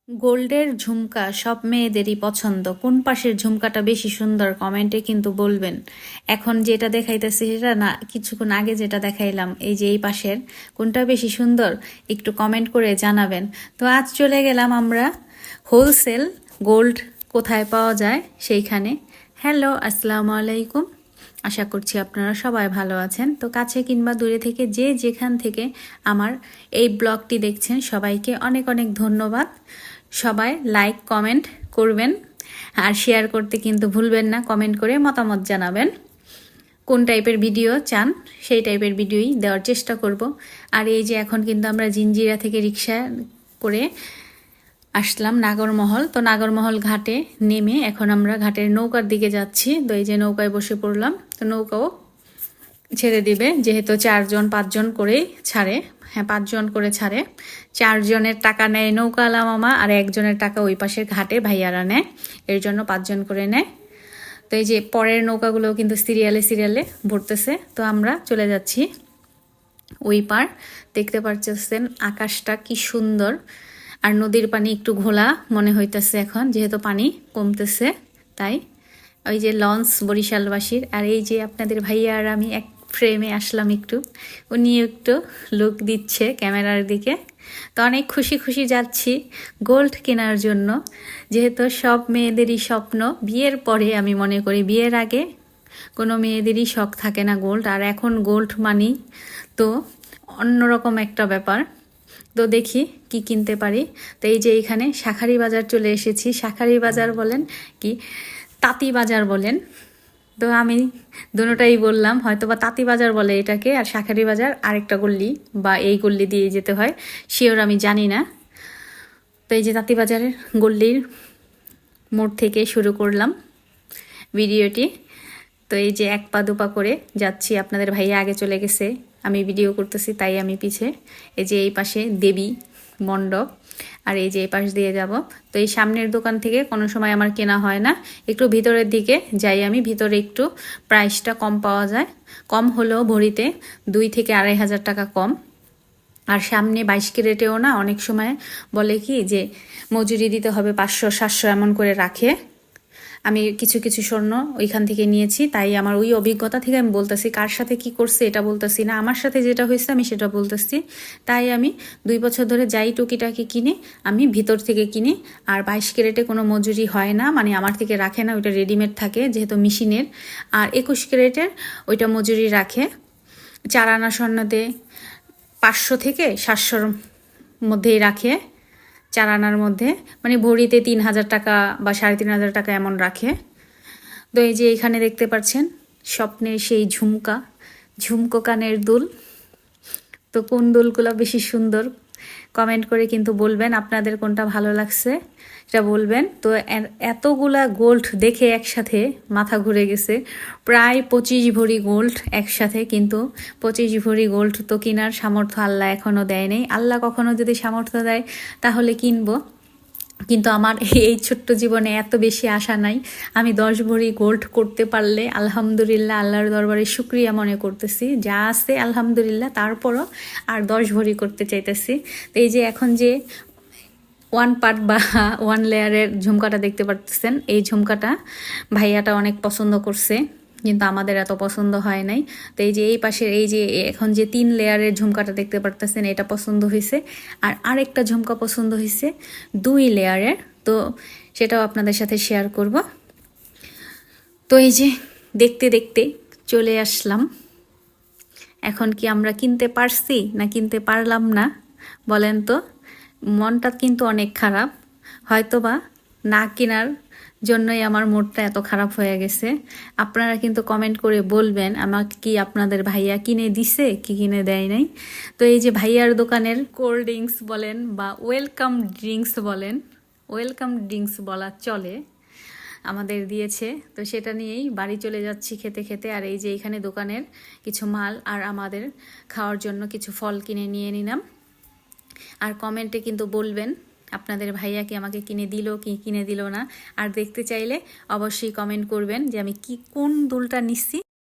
গোল্ডের ঝুমকা সব মেয়েদেরই পছন্দ। কোন পাশের ঝুমকাটা বেশি সুন্দর কমেন্টে কিন্তু বলবেন। এখন যেটা দেখাইতেছি সেটা না, কিছুক্ষণ আগে যেটা দেখাইলাম, এই যে এই পাশের কোনটা বেশি সুন্দর একটু কমেন্ট করে জানাবেন। তো আজ চলে গেলাম আমরা হোলসেল গোল্ড কোথায় পাওয়া যায় সেইখানে। হ্যালো, আসসালামু আলাইকুম। আশা করছি আপনারা সবাই ভালো আছেন। তো কাছে কিংবা দূরে থেকে যে যেখান থেকে আমার এই ব্লগটি দেখছেন সবাইকে অনেক অনেক ধন্যবাদ। সবাই লাইক কমেন্ট করবেন আর শেয়ার করতে কিন্তু ভুলবেন না। কমেন্ট করে মতামত জানাবেন কোন টাইপের ভিডিও চান, সেই টাইপের ভিডিওই দেওয়ার চেষ্টা করব। আর এই যে এখন কিন্তু আমরা জিঞ্জিরা থেকে রিক্সা করে আসলাম নাগরমহল। তো নাগরমহল ঘাটে নেমে এখন আমরা ঘাটের নৌকার দিকে যাচ্ছি। তো এই যে নৌকায় বসে পড়লাম। তো নৌকাও ছেড়ে দিবে, যেহেতু 4-5 জন করেই ছাড়ে। হ্যাঁ, 5 জন করে ছাড়ে। 4 জনের টাকা নেয় নৌকাওয়ালা মামা, আর 1 জনের টাকা ওই পাশের ঘাটে ভাইয়ারা নেয়। এর জন্য 5 জন করে নেয়। তো এই যে পরের নৌকাগুলো কিন্তু সিরিয়ালে সিরিয়ালে ভরতেছে। তো আমরা চলে যাচ্ছি ওই পার। দেখতে পাচ্ছেন আকাশটা কি সুন্দর, আর নদীর পানি একটু ঘোলা মনে হইতেছে এখন, যেহেতু পানি কমতেছে। তাই ওই যে লঞ্চ বরিশালবাসীর, আর এই যে আপনাদের ভাইয়া আর আমি এক ফ্রেমে আসলাম একটু, উনি একটু লুক দিচ্ছে ক্যামেরার দিকে। তো অনেক খুশি খুশি যাচ্ছি গোল্ড কেনার জন্য, যেহেতু সব মেয়েদেরই স্বপ্ন। বিয়ের পরে আমি মনে করি, বিয়ের আগে কোনো মেয়েদেরই শখ থাকে না গোল্ড, আর এখন গোল্ড মানি তো অন্যরকম একটা ব্যাপার। তো দেখি কি কিনতে পারি। তো এই যে এখানে শাঁখারি বাজার চলে এসেছি। শাঁখারি বাজার বলেন কি তাঁতি বাজার বলেন, তো আমি দুটোটাই বললাম। হয়তো বা তাঁতি বাজার বলে এটাকে, আর শাঁখারি বাজার আরেকটা গল্লি বা এই গল্লি দিয়ে যেতে হয়, শিওর আমি জানি না। তো এই যে তাঁতি বাজারের গল্লির মোড় থেকে শুরু করলাম ভিডিওটি। তো এই যে 1 পা 2 পা করে যাচ্ছি। আপনাদের ভাইয়া আগে চলে গেছে, আমি ভিডিও করতেছি তাই আমি পিছে। এই যে এই পাশে দেবী মণ্ডপ, আর এই যে এই পাশ দিয়ে যাব। তো এই সামনের দোকান থেকে কোনো সময় আমার কেনা হয় না, একটু ভিতরের দিকে যাই আমি। ভিতরে একটু প্রাইসটা কম পাওয়া যায়, কম হলেও ভরিতে 2 থেকে 2,500 টাকা কম। আর সামনে 22 ক্যারেটেও না, অনেক সময় বলে কি যে মজুরি দিতে হবে 500-700 এমন করে রাখে। আমি কিছু কিছু স্বর্ণ ওইখান থেকে নিয়েছি, তাই আমার ওই অভিজ্ঞতা থেকে আমি বলতেছি। কার সাথে কি করছে এটা বলতেছি না, আমার সাথে যেটা হয়েছে আমি সেটা বলতেছি। তাই আমি 2 বছর ধরে যাই টুকিটাকি কিনে আমি ভিতর থেকে কিনি। আর 22 ক্যারেটে কোনো মজুরি হয় না, মানে আমার থেকে রাখে না, ওইটা রেডিমেড থাকে যেহেতু মেশিনের। আর 21 ক্যারেটের ওইটা মজুরি রাখে। 4 আনা স্বর্ণতে 500 থেকে 700-র মধ্যেই রাখে। 4 আনার মধ্যে মানে ভরিতে 3,000 টাকা বা 3,500 টাকা এমন রাখে। তো এই যে এখানে দেখতে পাচ্ছেন স্বপ্নের সেই ঝুমকা, ঝুমকো কানের দুল। তো কোন দুলগুলো বেশি সুন্দর কমেন্ট করে কিন্তু বলবেন, আপনাদের কোনটা ভালো লাগছে এটা বলবেন। তো এতগুলা গোল্ড দেখে একসাথে মাথা ঘুরে গেছে। প্রায় 25 ভরি গোল্ড একসাথে, কিন্তু 25 ভরি গোল্ড তো কেনার সামর্থ্য আল্লাহ এখনও দেয় নেই। আল্লাহ কখনো যদি সামর্থ্য দেয় তাহলে কিনবো, কিন্তু আমার এই ছোট্ট জীবনে এত বেশি আশা নাই। আমি 10 ভরি গোল্ড করতে পারলে আলহামদুলিল্লাহ, আল্লাহর দরবারে শুকরিয়া মনে করতেছি। যা আছে আলহামদুলিল্লাহ, তারপরও আর 10 ভরি করতে চাইতেছি। তো এই যে এখন যে 1 পার্ট বা 1 লেয়ারের ঝুমকাটা দেখতে পাচ্ছেন, এই ঝুমকাটা ভাইয়াটা অনেক পছন্দ করছে, কিন্তু আমাদের এত পছন্দ হয় নাই। তো এই যে এই পাশের এই যে এখন যে 3 লেয়ারের ঝুমকাটা দেখতে পারতেছেন, এটা পছন্দ হয়েছে। আর আরেকটা ঝুমকা পছন্দ হয়েছে 2 লেয়ারের, তো সেটাও আপনাদের সাথে শেয়ার করব। তো এই যে দেখতে দেখতে চলে আসলাম। এখন কি আমরা কিনতে পারছি না কিনতে পারলাম না বলেন তো? মনটা কিন্তু অনেক খারাপ। হয়তোবা না কেনার জন্যই আমার মুডটা এত খারাপ হয়ে গেছে। আপনারা কিন্তু কমেন্ট করে বলবেন আমাকে কি আপনাদের ভাইয়া কিনে দিছে কি কিনে দেয় নাই। তো এই যে ভাইয়ার দোকানের কোল্ড ড্রিঙ্কস বলেন বা ওয়েলকাম ড্রিঙ্কস বলেন, ওয়েলকাম ড্রিঙ্কস বলা চলে, আমাদের দিয়েছে। তো সেটা নিয়েই বাড়ি চলে যাচ্ছি খেতে খেতে। আর এই যে এখানে দোকানের কিছু মাল আর আমাদের খাওয়ার জন্য কিছু ফল কিনে নিয়ে নিলাম। আর কমেন্টে কিন্তু বলবেন আপনাদের ভাইয়া কি আমাকে কিনে দিল কি কিনে দিল না। আর দেখতে চাইলে অবশ্যই কমেন্ট করবেন যে আমি কোন দুলটা নিচ্ছি।